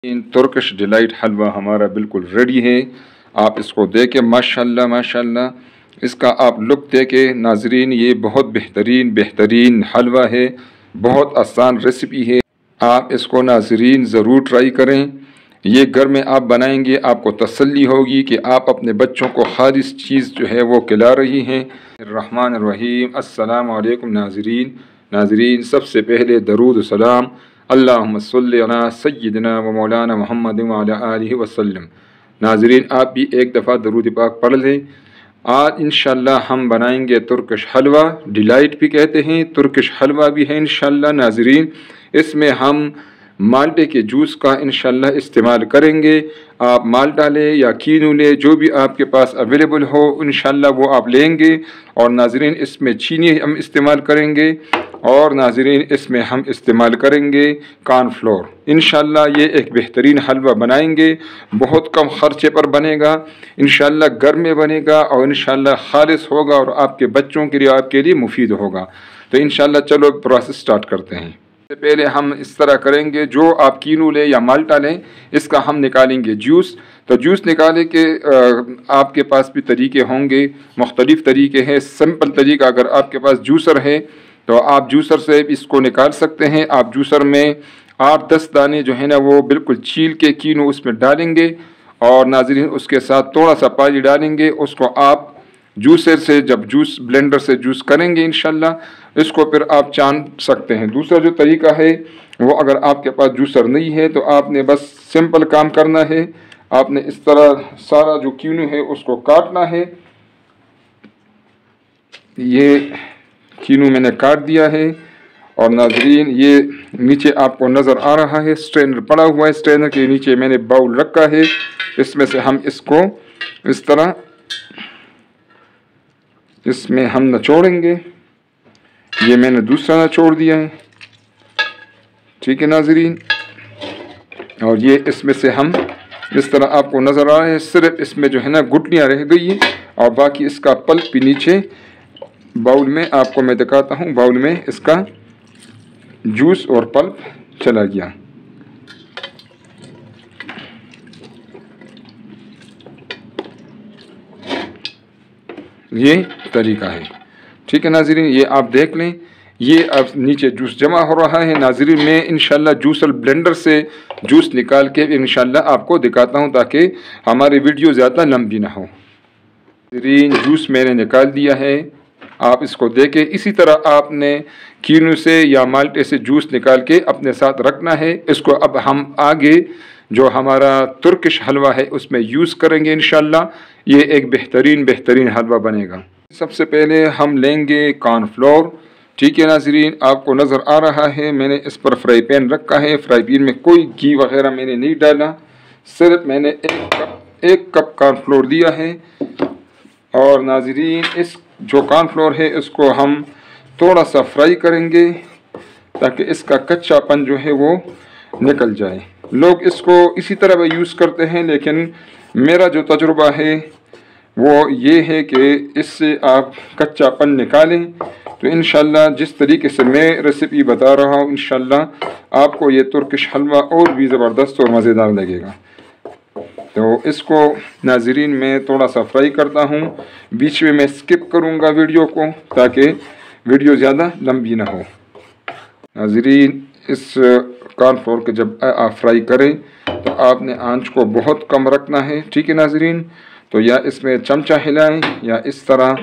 Turkish delight हलवा हमारा बिल्कुल ready है। आप इसको देखें, माशाल्लाह माशाल्लाह। इसका आप लुक देखें नाजरीन, ये बहुत बेहतरीन हलवा है, बहुत आसान रेसिपी है। आप इसको नाजरीन ज़रूर ट्राई करें। ये घर में आप बनाएंगे, आपको तसल्ली होगी कि आप अपने बच्चों को खालिस चीज़ जो है वो खिला रही हैं। रहमान रहीम। अस्सलाम वालेकुम नाजरीन, सबसे पहले दरूद सलाम अल्लाहुम्मा सल्ली अला सय्यिदिना व मौलाना मुहम्मद व अला आलिहि वसल्लम। नाजरीन, आप भी एक दफ़ा दरूद पाक पढ़ लें। आज इंशाअल्लाह हम बनाएंगे तुर्किश हलवा, डिलाइट भी कहते हैं, तुर्किश हलवा भी है इंशाअल्लाह। नाजरीन, इसमें हम माल्टे के जूस का इंशाअल्लाह इस्तेमाल करेंगे। आप माल्टा लें या कीनू लें, जो भी आपके पास अवेलेबल हो इंशाअल्लाह वो आप लेंगे। और नाजरीन, इसमें चीनी हम इस्तेमाल करेंगे और नाजरीन इसमें हम इस्तेमाल करेंगे कॉर्नफ्लोर। इंशाअल्लाह ये एक बेहतरीन हलवा बनाएंगे, बहुत कम ख़र्चे पर बनेगा इंशाअल्लाह, घर में बनेगा और इंशाअल्लाह खालिस होगा और आपके बच्चों के लिए, आपके लिए मुफीद होगा। तो इंशाअल्लाह चलो प्रोसेस स्टार्ट करते हैं। सबसे पहले हम इस तरह करेंगे, जो आप कीनू लें या माल्टा लें, इसका हम निकालेंगे जूस। तो जूस निकाले के आपके पास भी तरीके होंगे, मुख्तलिफ़ तरीके हैं। सिंपल तरीका, अगर आपके पास जूसर है तो आप जूसर से इसको निकाल सकते हैं। आप जूसर में 8-10 दाने जो है ना वो बिल्कुल छील के कीनू उसमें डालेंगे और नाज़रीन उसके साथ थोड़ा सा पानी डालेंगे। उसको आप जूसर से, जब जूस ब्लेंडर से जूस करेंगे इंशाल्लाह, इसको फिर आप छान सकते हैं। दूसरा जो तरीका है वो, अगर आपके पास जूसर नहीं है तो आपने बस सिंपल काम करना है। आपने इस तरह सारा जो कीनू है उसको काटना है। ये कीनू मैंने काट दिया है और नाजरीन ये नीचे आपको नज़र आ रहा है स्ट्रेनर पड़ा हुआ है। स्ट्रेनर के नीचे मैंने बाउल रखा है, इसमें से हम इसको इस तरह इसमें हम निचोड़ेंगे। ये मैंने दूसरा निचोड़ दिया है, ठीक है नाजरीन। और ये इसमें से हम इस तरह आपको नज़र आ रहा है, सिर्फ इसमें जो है ना गुठलियाँ रह गई है और बाकी इसका पल्प भी नीचे बाउल में, आपको मैं दिखाता हूँ, बाउल में इसका जूस और पल्प चला गया। ये तरीका है, ठीक है नाज़रीन। ये आप देख लें, ये अब नीचे जूस जमा हो रहा है। नाज़रीन, मैं इंशाल्लाह जूसर ब्लेंडर से जूस निकाल के इंशाल्लाह आपको दिखाता हूँ ताकि हमारी वीडियो ज़्यादा लंबी ना हो। नाज़रीन, जूस मैंने निकाल दिया है, आप इसको देखें। इसी तरह आपने कीनू से या माल्टे से जूस निकाल के अपने साथ रखना है। इसको अब हम आगे जो हमारा तुर्किश हलवा है उसमें यूज़ करेंगे इंशाल्लाह। ये एक बेहतरीन हलवा बनेगा। सबसे पहले हम लेंगे कॉर्नफ्लोर, ठीक है नाजरीन। आपको नज़र आ रहा है मैंने इस पर फ्राई पैन रखा है। फ्राई पैन में कोई घी वगैरह मैंने नहीं डाला, सिर्फ मैंने एक कप कॉर्नफ्लोर दिया है। और नाजरीन, इस जो कॉर्नफ्लोर है इसको हम थोड़ा सा फ्राई करेंगे ताकि इसका कच्चापन जो है वो निकल जाए। लोग इसको इसी तरह यूज़ करते हैं, लेकिन मेरा जो तजुर्बा है वो ये है कि इससे आप कच्चापन निकालें। तो इंशाल्लाह जिस तरीके से मैं रेसिपी बता रहा हूँ, इंशाल्लाह आपको ये तुर्किश हलवा और भी ज़बरदस्त और मज़ेदार लगेगा। तो इसको नाजरीन मैं थोड़ा सा फ्राई करता हूँ, बीच में मैं स्किप करूँगा वीडियो को ताकि वीडियो ज़्यादा लंबी ना हो। नाजरीन, इस कॉर्नफ्लोर के जब आप फ्राई करें तो आपने आंच को बहुत कम रखना है, ठीक है नाजरीन। तो या इसमें चमचा हिलाएं या इस तरह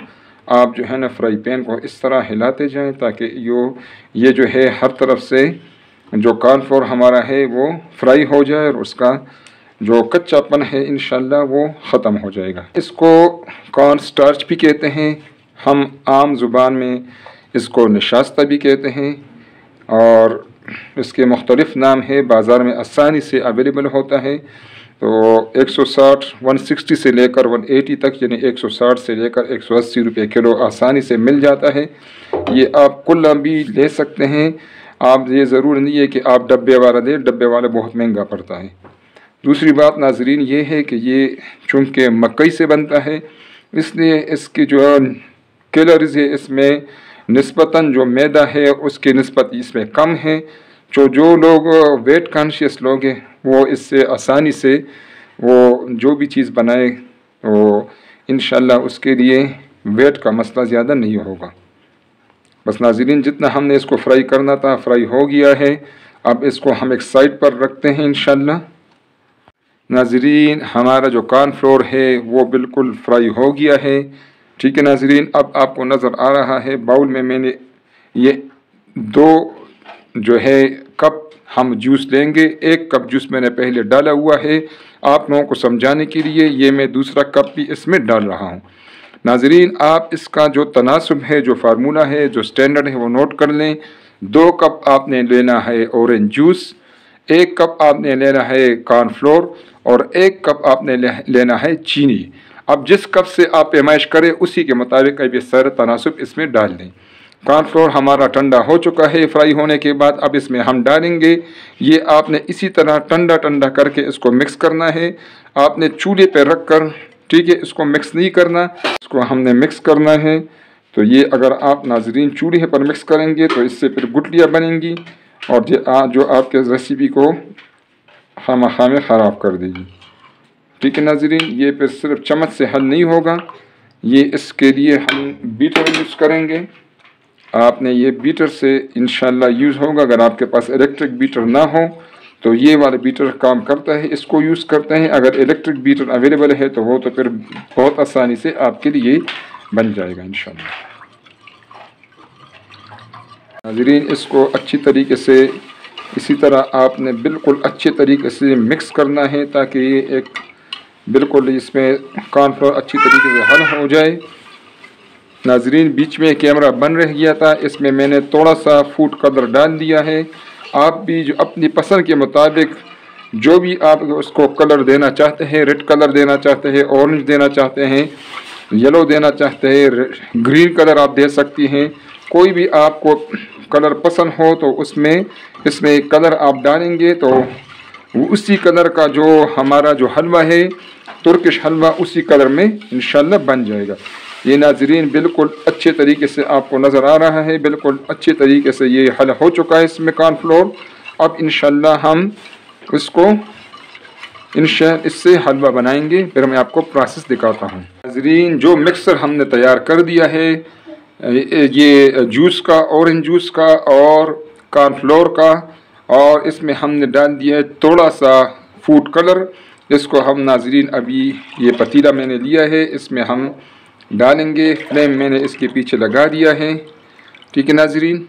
आप जो है ना फ्राई पैन को इस तरह हिलाते जाएं ताकि ये जो है हर तरफ से जो कॉर्नफ्लोर हमारा है वो फ्राई हो जाए और उसका जो कच्चापन है इंशाल्लाह वो ख़त्म हो जाएगा। इसको कॉर्न स्टार्च भी कहते हैं, हम आम ज़ुबान में इसको नशास्ता भी कहते हैं और इसके मुख्तलिफ़ नाम है, बाज़ार में आसानी से अवेलेबल होता है। तो 160, 160 से लेकर 180 तक, यानी 160 से लेकर 180 रुपये किलो आसानी से मिल जाता है। ये आप कुल्ला भी ले सकते हैं, आप ये ज़रूर नहीं है कि आप डब्बे वाला दें, डब्बे वाला बहुत महंगा पड़ता है। दूसरी बात नाजरीन ये है कि ये चूँकि मकई से बनता है, इसलिए इसकी जो कैलोरीज़ है इसमें निस्बतन जो मैदा है उसकी निस्बत इसमें कम है। जो लोग वेट कॉन्शियस लोग हैं वो इससे आसानी से वो जो भी चीज़ बनाए वो इंशाल्लाह उसके लिए वेट का मसला ज़्यादा नहीं होगा। बस नाज़रीन, जितना हमने इसको फ्राई करना था फ्राई हो गया है। अब इसको हम एक साइड पर रखते हैं इंशाल्लाह। नाज़रीन, हमारा जो कॉर्नफ्लोर है वो बिल्कुल फ्राई हो गया है। ठीक है नाज़रीन, अब आपको नज़र आ रहा है बाउल में मैंने ये 2 जो है कप हम जूस लेंगे। 1 कप जूस मैंने पहले डाला हुआ है। आप लोगों को समझाने के लिए ये मैं दूसरा कप भी इसमें डाल रहा हूँ। नाज़रीन, आप इसका जो तनासुब है, जो फार्मूला है, जो स्टैंडर्ड है वो नोट कर लें। 2 कप आपने लेना है ऑरेंज जूस, 1 कप आपने लेना है कॉर्नफ्लोर और 1 कप आपने लेना है चीनी। अब जिस कप से आप पैमाइश करें उसी के मुताबिक अब ये सारा तनासुब इसमें डाल दें। कॉर्नफ्लोर हमारा ठंडा हो चुका है फ्राई होने के बाद। अब इसमें हम डालेंगे। ये आपने इसी तरह ठंडा ठंडा करके इसको मिक्स करना है। आपने चूल्हे पर रख कर, ठीक है, इसको मिक्स नहीं करना, इसको हमने मिक्स करना है। तो ये अगर आप नाज़रीन चूल्हे पर मिक्स करेंगे तो इससे फिर गुठलियाँ बनेंगी और जो आपके रेसिपी को खामा में ख़राब कर देगी। ठीक है नाज़रीन, ये फिर सिर्फ चम्मच से हल नहीं होगा। ये इसके लिए हम बीटर यूज़ करेंगे। आपने ये बीटर से इंशाल्लाह यूज़ होगा। अगर आपके पास इलेक्ट्रिक बीटर ना हो तो ये वाला बीटर काम करता है, इसको यूज़ करते हैं। अगर इलेक्ट्रिक बीटर अवेलेबल है तो वो तो फिर बहुत आसानी से आपके लिए बन जाएगा इंशाल्लाह। नाज़रीन, इसको अच्छी तरीके से इसी तरह आपने बिल्कुल अच्छे तरीके से मिक्स करना है ताकि ये एक बिल्कुल इसमें कॉर्नफ्लोर अच्छी तरीके से हल हो जाए। नाज़रीन, बीच में कैमरा बंद रह गया था, इसमें मैंने थोड़ा सा फूड कलर डाल दिया है। आप भी जो अपनी पसंद के मुताबिक जो भी आप उसको कलर देना चाहते हैं, रेड कलर देना चाहते हैं, ऑरेंज देना चाहते हैं, येलो देना चाहते हैं, ग्रीन कलर आप दे सकती हैं। कोई भी आपको कलर पसंद हो तो इसमें कलर आप डालेंगे तो उसी कलर का जो हमारा जो हलवा है, तुर्किश हलवा, उसी कलर में इंशाल्लाह बन जाएगा। ये नाज़रीन बिल्कुल अच्छे तरीके से आपको नज़र आ रहा है, बिल्कुल अच्छे तरीके से ये हल हो चुका है इसमें कॉर्नफ्लोर। अब इंशाल्लाह हम इससे हलवा बनाएंगे, फिर मैं आपको प्रोसेस दिखाता हूँ। नाज़रीन, जो मिक्सर हमने तैयार कर दिया है ये जूस का, ऑरेंज जूस का और कॉर्नफ्लोर का, और इसमें हमने डाल दिया है थोड़ा सा फूड कलर। इसको हम नाज़रीन अभी ये पतीला मैंने लिया है, इसमें हम डालेंगे। फ्लेम मैंने इसके पीछे लगा दिया है। ठीक है नाज़रीन,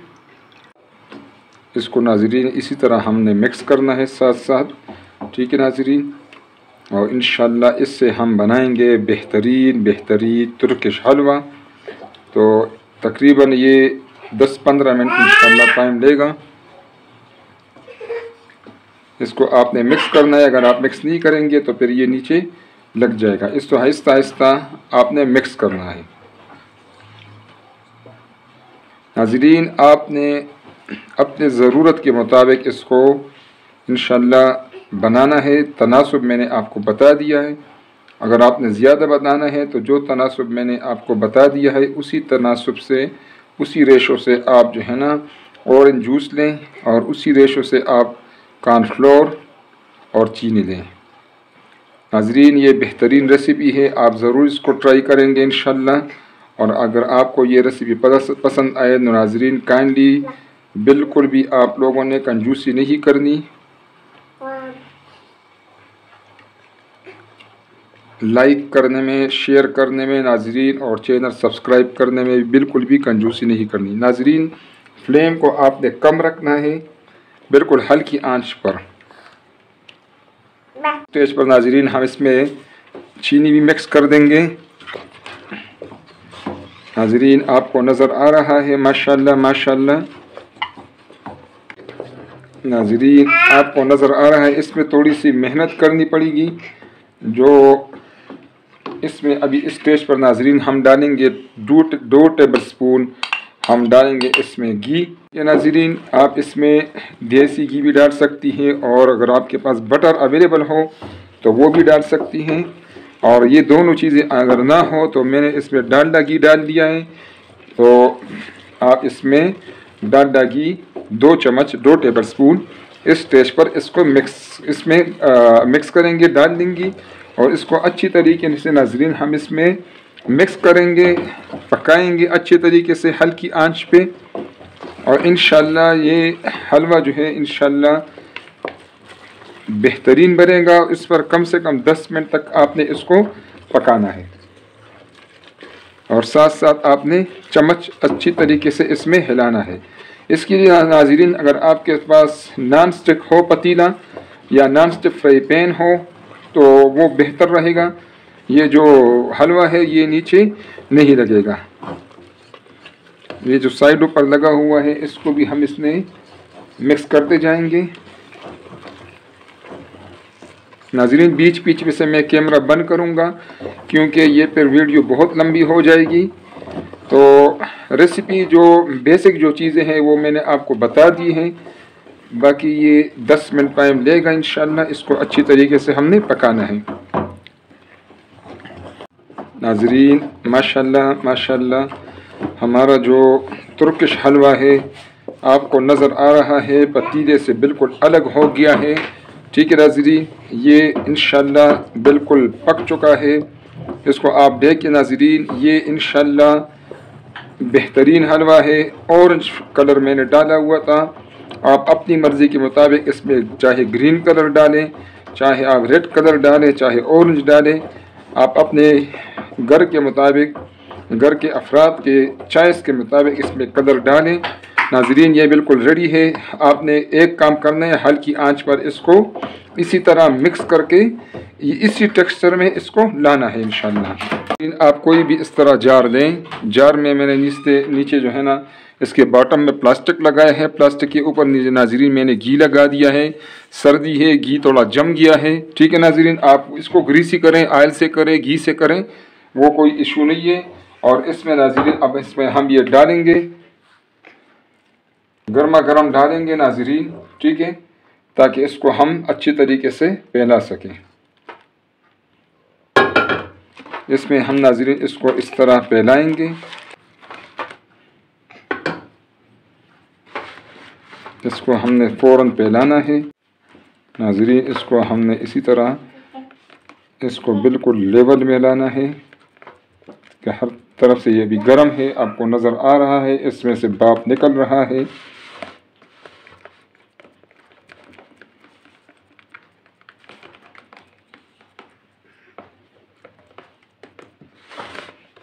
इसको नाज़रीन इसी तरह हमने मिक्स करना है साथ साथ। ठीक है नाज़रीन, और इंशाल्लाह इससे हम बनाएंगे बेहतरीन तुर्किश हलवा। तो तकरीबन ये 10-15 मिनट इंशाल्लाह टाइम लेगा। इसको आपने मिक्स करना है, अगर आप मिक्स नहीं करेंगे तो फिर ये नीचे लग जाएगा। इसको आहिस्ता आहिस्ता आपने मिक्स करना है। नाज़रीन, आपने अपने ज़रूरत के मुताबिक इसको इंशाल्लाह बनाना है। तनासुब मैंने आपको बता दिया है। अगर आपने ज़्यादा बनाना है तो जो तनासुब मैंने आपको बता दिया है उसी तनासुब से, उसी रेशो से आप जो है ना ऑरेंज जूस लें और उसी रेशो से आप कॉर्नफ्लोर और चीनी लें। नाज़रीन, ये बेहतरीन रेसिपी है, आप ज़रूर इसको ट्राई करेंगे इंशाल्लाह। और अगर आपको ये रेसिपी पसंद आए तो नाज़रीन काइंडली बिल्कुल भी आप लोगों ने कंजूसी नहीं करनी, लाइक करने में, शेयर करने में नाज़रीन, और चैनल सब्सक्राइब करने में बिल्कुल भी कंजूसी नहीं करनी। नाज़रीन, फ्लेम को आपने कम रखना है, बिल्कुल हल्की आंच पर। स्टेज पर नाज़रीन हम इसमें चीनी भी मिक्स कर देंगे। नाज़रीन, आपको नज़र आ रहा है माशाल्लाह माशाल्लाह। नाज़रीन, आपको नज़र आ रहा है इसमें थोड़ी सी मेहनत करनी पड़ेगी। जो इसमें अभी इस स्टेज पर नाज़रीन हम डालेंगे 2 टेबल स्पून हम डालेंगे इसमें घी। या नाज़रीन, आप इसमें देसी घी भी डाल सकती हैं, और अगर आपके पास बटर अवेलेबल हो तो वो भी डाल सकती हैं। और ये दोनों चीज़ें अगर ना हो तो मैंने इसमें डालडा घी डाल दिया है, तो आप इसमें डालडा घी 2 चम्मच 2 टेबल स्पून इस स्टेज पर इसको मिक्स करेंगे, डाल देंगी और इसको अच्छी तरीके से नाज़रीन हम इसमें मिक्स करेंगे, पकाएंगे अच्छे तरीके से हल्की आंच पे। और इंशाल्लाह ये हलवा जो है इंशाल्लाह बेहतरीन बनेगा। इस पर कम से कम 10 मिनट तक आपने इसको पकाना है और साथ साथ आपने चम्मच अच्छी तरीके से इसमें हिलाना है। इसके लिए नाज़रीन अगर आपके पास नॉन स्टिक हो पतीला या नॉन स्टिक फ्राई पैन हो तो वो बेहतर रहेगा। ये जो हलवा है ये नीचे नहीं लगेगा। ये जो साइडों पर लगा हुआ है इसको भी हम इसमें मिक्स करते जाएंगे। नाज़रीन बीच बीच में से मैं कैमरा बंद करूंगा क्योंकि ये फिर वीडियो बहुत लंबी हो जाएगी। तो रेसिपी जो बेसिक जो चीज़ें हैं वो मैंने आपको बता दी हैं, बाकी ये 10 मिनट टाइम लेगा इंशाल्लाह। इसको अच्छी तरीके से हमने पकाना है। नाज़रीन माशाल्लाह माशाल्लाह हमारा जो तुर्किश हलवा है आपको नज़र आ रहा है पतीले से बिल्कुल अलग हो गया है। ठीक है नाज़रीन, ये इंशाल्लाह बिल्कुल पक चुका है। इसको आप देखिए नाज़रीन, ये इंशाल्लाह बेहतरीन हलवा है। ऑरेंज कलर मैंने डाला हुआ था, आप अपनी मर्ज़ी के मुताबिक इसमें चाहे ग्रीन कलर डालें, चाहे आप रेड कलर डालें, चाहे ऑरेंज डालें, आप अपने घर के मुताबिक, घर के अफराद के चॉइस के मुताबिक इसमें कलर डालें। नाज़रीन ये बिल्कुल रेडी है। आपने एक काम करना है, हल्की आंच पर इसको इसी तरह मिक्स करके इसी टेक्सचर में इसको लाना है इंशाल्लाह। आप कोई भी इस तरह जार दें, जार में मैंने नीचे जो है ना इसके बॉटम में प्लास्टिक लगाया है, प्लास्टिक के ऊपर नीचे नाज़रीन मैंने घी लगा दिया है। सर्दी है, घी थोड़ा जम गया है। ठीक है नाज़रीन, आप इसको ग्रीसी करें, ऑयल से करें, घी से करें, वो कोई इशू नहीं है। और इसमें नाज़रीन अब इसमें हम ये डालेंगे, गर्मा गर्म डालेंगे नाज़रीन, ठीक है, ताकि इसको हम अच्छी तरीके से फैला सकें। इसमें हम नाज़रीन इसको इस तरह फैलाएंगे। इसको हमने फ़ौरन फैलाना है नाज़रीन। इसको हमने इसी तरह इसको बिल्कुल लेवल में लाना है कि हर तरफ से ये भी गर्म है, आपको नज़र आ रहा है, इसमें से भाप निकल रहा है।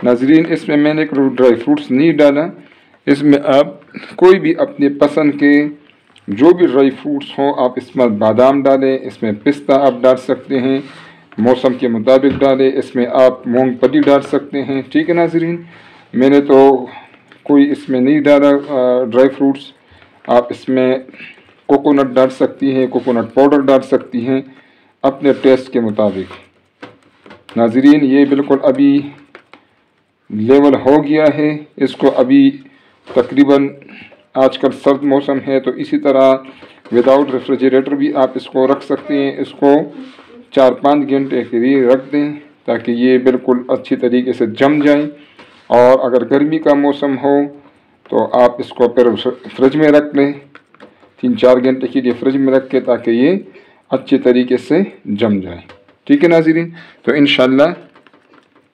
नाज़रीन इसमें मैंने ड्राई फ्रूट्स नहीं डाला। इसमें आप कोई भी अपने पसंद के जो भी ड्राई फ्रूट्स हों आप इसमें बादाम डालें, इसमें पिस्ता आप डाल सकते हैं, मौसम के मुताबिक डालें। इसमें आप मूंगफली डाल सकते हैं। ठीक है नाज़रीन, मैंने तो कोई इसमें नहीं डाला ड्राई फ्रूट्स। आप इसमें कोकोनट डाल सकती हैं, कोकोनट पाउडर डाल सकती हैं अपने टेस्ट के मुताबिक। नाज़रीन ये बिल्कुल अभी लेवल हो गया है। इसको अभी तकरीबन आजकल सर्द मौसम है तो इसी तरह विदाउट रेफ्रिजरेटर भी आप इसको रख सकते हैं। इसको 4-5 घंटे के लिए रख दें ताकि ये बिल्कुल अच्छी तरीके से जम जाए। और अगर गर्मी का मौसम हो तो आप इसको फिर फ्रिज में रख लें, 3-4 घंटे के लिए फ्रिज में रख के, ताकि ये अच्छी तरीके से जम जाए। ठीक है नाज़रीन, तो इंशाल्लाह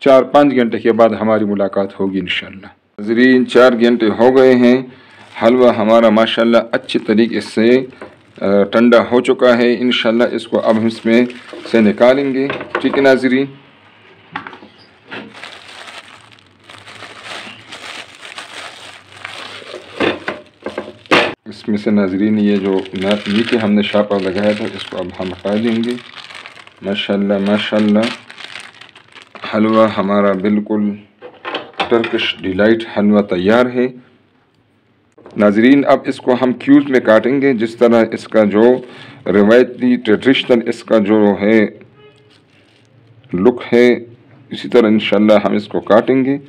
4-5 घंटे के बाद हमारी मुलाकात होगी इंशाल्लाह। नाज़रीन 4 घंटे हो गए हैं, हलवा हमारा माशाल्लाह अच्छे तरीके से ठंडा हो चुका है। इंशाल्लाह इसको अब हम इसमें से निकालेंगे। ठीक है नाज़रीन, इसमें से नाज़रीन ये जो नीचे हमने शापर लगाया था इसको अब हम हटा देंगे। माशाल्लाह माशाल्लाह हलवा हमारा बिल्कुल टर्किश डिलाइट हलवा तैयार है। नाज़रीन अब इसको हम क्यूब्स में काटेंगे, जिस तरह इसका जो रिवायती ट्रेडिशनल इसका जो है लुक है इसी तरह इंशाल्लाह हम इसको काटेंगे।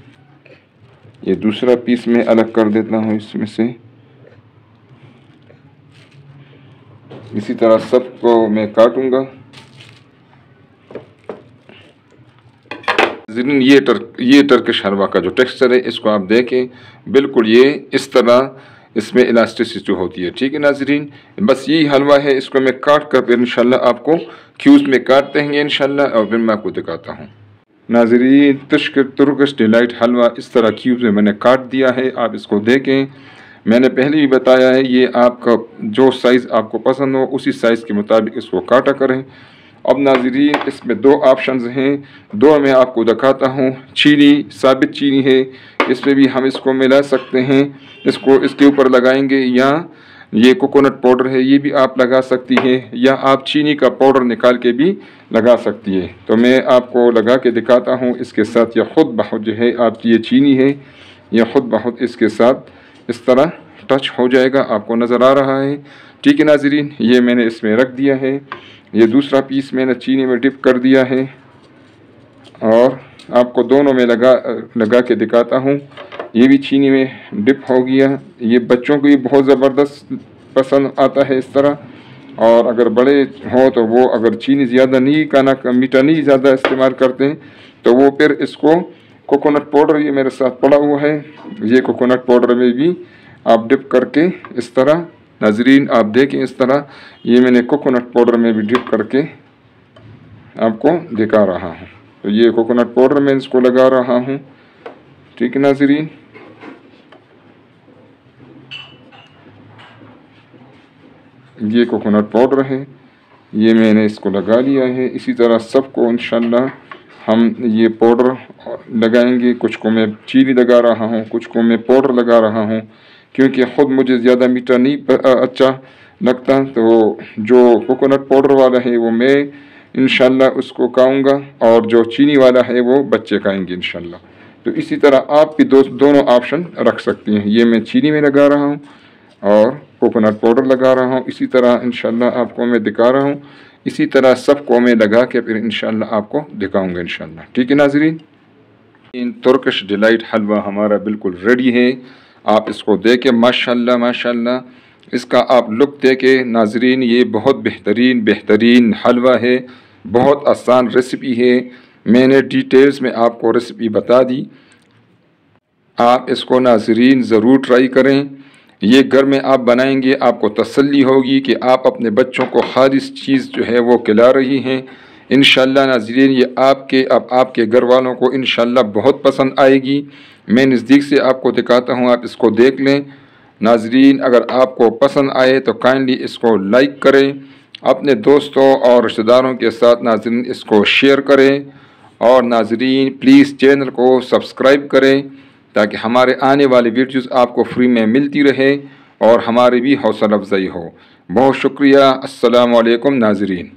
ये दूसरा पीस में अलग कर देता हूँ इसमें से। इसी तरह सबको मैं काटूंगा। ये टर्किश हलवा का जो टेक्सचर है इसको आप देखें, बिल्कुल ये इस तरह इसमें इलास्टिसिटी होती है। ठीक है नाज़रीन, बस यही हलवा है, इसको मैं काट कर फिर इंशाल्लाह आपको क्यूब्स में काटते हैं इंशाल्लाह, और फिर मैं आपको दिखाता हूँ। नाज़रीन, तुर्किश डिलाइट हलवा इस तरह क्यूब्स में मैंने काट दिया है, आप इसको देखें। मैंने पहले भी बताया है, ये आपका जो साइज़ आपको पसंद हो उसी साइज़ के मुताबिक इसको काटा करें। अब नाज़रीन, इसमें दो ऑप्शंस हैं, दो मैं आपको दिखाता हूँ। चीनी, साबित चीनी है, इस पर भी हम इसको मिला सकते हैं, इसको इसके ऊपर लगाएंगे, या ये कोकोनट पाउडर है ये भी आप लगा सकती है, या आप चीनी का पाउडर निकाल के भी लगा सकती है। तो मैं आपको लगा के दिखाता हूँ इसके साथ। यह ख़ुद बहुत जो है आपकी ये चीनी है, यह ख़ुद बहुत इसके साथ इस तरह टच हो जाएगा, आपको नज़र आ रहा है। ठीक है नाज़रीन, ये मैंने इसमें रख दिया है। ये दूसरा पीस मैंने चीनी में डिप कर दिया है, और आपको दोनों में लगा के दिखाता हूँ। ये भी चीनी में डिप हो गया। ये बच्चों को भी बहुत ज़बरदस्त पसंद आता है इस तरह, और अगर बड़े हों तो वो अगर चीनी ज़्यादा नहीं खाना, मीठा नहीं ज़्यादा इस्तेमाल करते हैं, तो वो फिर इसको कोकोनट पाउडर, ये मेरे साथ पड़ा हुआ है, ये कोकोनट पाउडर में भी आप डिप करके इस तरह, नाज़रीन आप देखें इस तरह, ये मैंने कोकोनट पाउडर में भी डिप करके आपको दिखा रहा हूँ। तो ये कोकोनट पाउडर में इसको लगा रहा हूँ। ठीक है नाज़रीन, ये कोकोनट पाउडर है, ये मैंने इसको लगा लिया है। इसी तरह सबको इंशाल्लाह हम ये पाउडर लगाएंगे। कुछ को मैं चीनी लगा रहा हूँ, कुछ को मैं पाउडर लगा रहा हूँ, क्योंकि ख़ुद मुझे ज़्यादा मीठा नहीं अच्छा लगता। तो जो कोकोनट पाउडर वाला है वो मैं इंशाल्लाह उसको खाऊंगा, और जो चीनी वाला है वो बच्चे खाएंगे इंशाल्लाह। तो इसी तरह आप भी दोनों ऑप्शन रख सकती हैं। ये मैं चीनी में लगा रहा हूँ और कोकोनट पाउडर लगा रहा हूँ, इसी तरह इंशाल्लाह आपको मैं दिखा रहा हूँ। इसी तरह सबको मैं लगा के फिर इंशाल्लाह आपको दिखाऊंगा इंशाल्लाह। ठीक है नाज़रीन, तुर्किश डिलाइट हलवा हमारा बिल्कुल रेडी है। आप इसको देखें, माशाल्लाह माशाल्लाह, इसका आप लुक देखें नाज़रीन। ये बहुत बेहतरीन हलवा है, बहुत आसान रेसिपी है। मैंने डिटेल्स में आपको रेसिपी बता दी, आप इसको नाज़रीन ज़रूर ट्राई करें। ये घर में आप बनाएंगे, आपको तसल्ली होगी कि आप अपने बच्चों को खालिस चीज़ जो है वो खिला रही हैं। इंशाल्लाह नाज़रीन, ये आपके घर वालों को इंशाल्लाह बहुत पसंद आएगी। मैं नज़दीक से आपको दिखाता हूँ, आप इसको देख लें नाज़रीन। अगर आपको पसंद आए तो काइंडली इसको लाइक करें, अपने दोस्तों और रिश्तेदारों के साथ नाज़रीन इसको शेयर करें, और नाज़रीन प्लीज़ चैनल को सब्सक्राइब करें ताकि हमारे आने वाली वीडियोज़ आपको फ्री में मिलती रहे और हमारी भी हौसला अफजाई हो। बहुत शुक्रिया। अस्सलामु अलैकुम नाज़रीन।